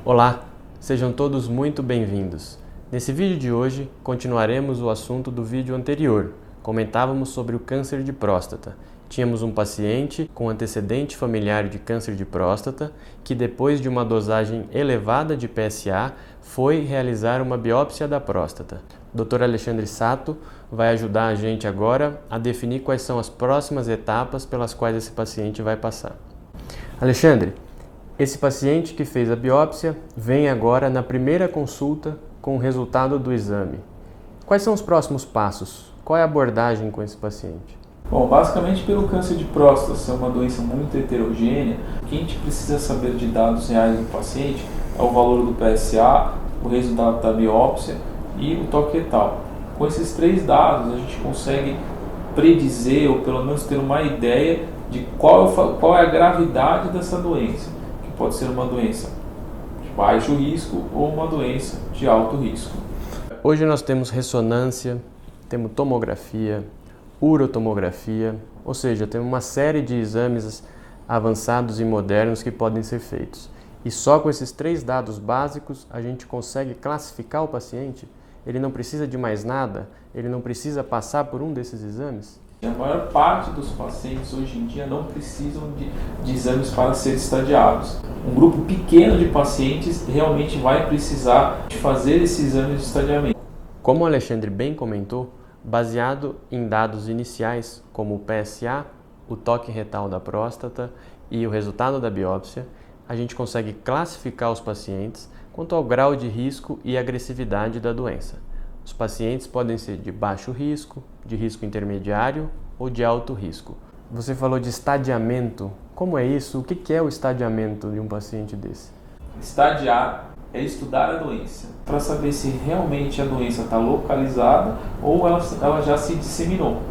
Olá, sejam todos muito bem-vindos. Nesse vídeo de hoje, continuaremos o assunto do vídeo anterior. Comentávamos sobre o câncer de próstata. Tínhamos um paciente com antecedente familiar de câncer de próstata que, depois de uma dosagem elevada de PSA, foi realizar uma biópsia da próstata. O Dr. Alexandre Sato vai ajudar a gente agora a definir quais são as próximas etapas pelas quais esse paciente vai passar. Alexandre, esse paciente que fez a biópsia vem agora na primeira consulta com o resultado do exame. Quais são os próximos passos? Qual é a abordagem com esse paciente? Bom, basicamente pelo câncer de próstata ser uma doença muito heterogênea, o que a gente precisa saber de dados reais do paciente é o valor do PSA, o resultado da biópsia e o toque retal. Com esses três dados a gente consegue predizer ou pelo menos ter uma ideia de qual é a gravidade dessa doença, que pode ser uma doença de baixo risco ou uma doença de alto risco. Hoje nós temos ressonância, temos tomografia, urotomografia, ou seja, temos uma série de exames avançados e modernos que podem ser feitos. E só com esses três dados básicos a gente consegue classificar o paciente? Ele não precisa de mais nada? Ele não precisa passar por um desses exames? A maior parte dos pacientes hoje em dia não precisam de exames para ser estadiados. Um grupo pequeno de pacientes realmente vai precisar de fazer esse exame de estadiamento. Como o Alexandre bem comentou, baseado em dados iniciais como o PSA, o toque retal da próstata e o resultado da biópsia, a gente consegue classificar os pacientes quanto ao grau de risco e agressividade da doença. Os pacientes podem ser de baixo risco, de risco intermediário ou de alto risco. Você falou de estadiamento. Como é isso? O que é o estadiamento de um paciente desse? Estadiar é estudar a doença, para saber se realmente a doença está localizada ou ela já se disseminou.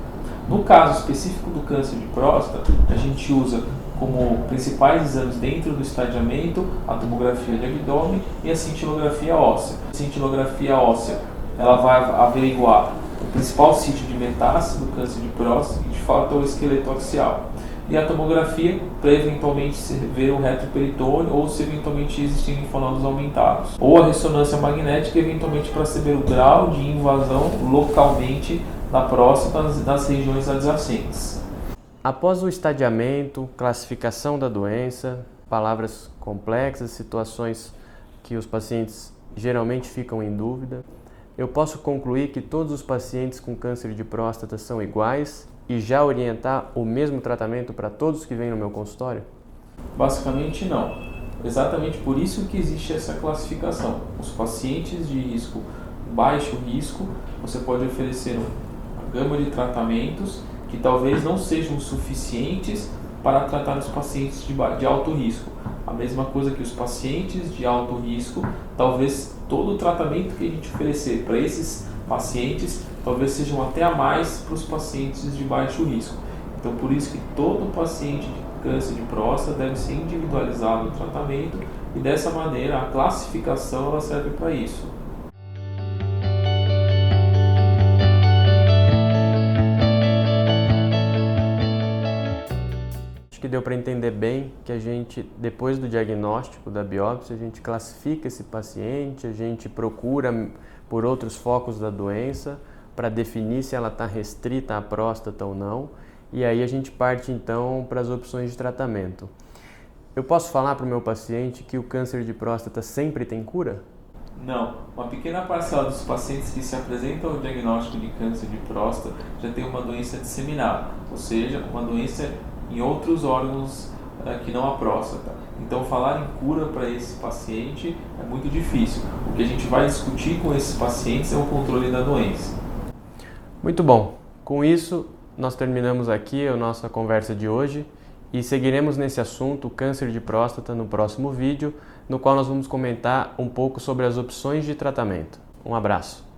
No caso específico do câncer de próstata, a gente usa como principais exames dentro do estadiamento a tomografia de abdômen e a cintilografia óssea. A cintilografia óssea ela vai averiguar o principal sítio de metástase do câncer de próstata, que de fato é o esqueleto axial. E a tomografia para eventualmente ver o retroperitônio ou se eventualmente existem linfonodos aumentados. Ou a ressonância magnética eventualmente para saber o grau de invasão localmente na próstata nas regiões adjacentes. Após o estadiamento, classificação da doença, palavras complexas, situações que os pacientes geralmente ficam em dúvida, eu posso concluir que todos os pacientes com câncer de próstata são iguais e já orientar o mesmo tratamento para todos que vêm no meu consultório? Basicamente não. Exatamente por isso que existe essa classificação. Os pacientes de risco baixo risco, você pode oferecer uma gama de tratamentos que talvez não sejam suficientes para tratar os pacientes de alto risco. A mesma coisa que os pacientes de alto risco, talvez todo o tratamento que a gente oferecer para esses pacientes, talvez sejam até a mais para os pacientes de baixo risco. Então, por isso que todo paciente de câncer de próstata deve ser individualizado o tratamento e dessa maneira a classificação ela serve para isso. Que deu para entender bem que a gente, depois do diagnóstico da biópsia, a gente classifica esse paciente, a gente procura por outros focos da doença para definir se ela está restrita à próstata ou não, e aí a gente parte então para as opções de tratamento. Eu posso falar para o meu paciente que o câncer de próstata sempre tem cura? Não, uma pequena parcela dos pacientes que se apresentam ao diagnóstico de câncer de próstata já tem uma doença disseminada, ou seja, uma doença em outros órgãos que não a próstata. Então falar em cura para esse paciente é muito difícil. O que a gente vai discutir com esses pacientes é o controle da doença. Muito bom. Com isso, nós terminamos aqui a nossa conversa de hoje e seguiremos nesse assunto, câncer de próstata, no próximo vídeo, no qual nós vamos comentar um pouco sobre as opções de tratamento. Um abraço.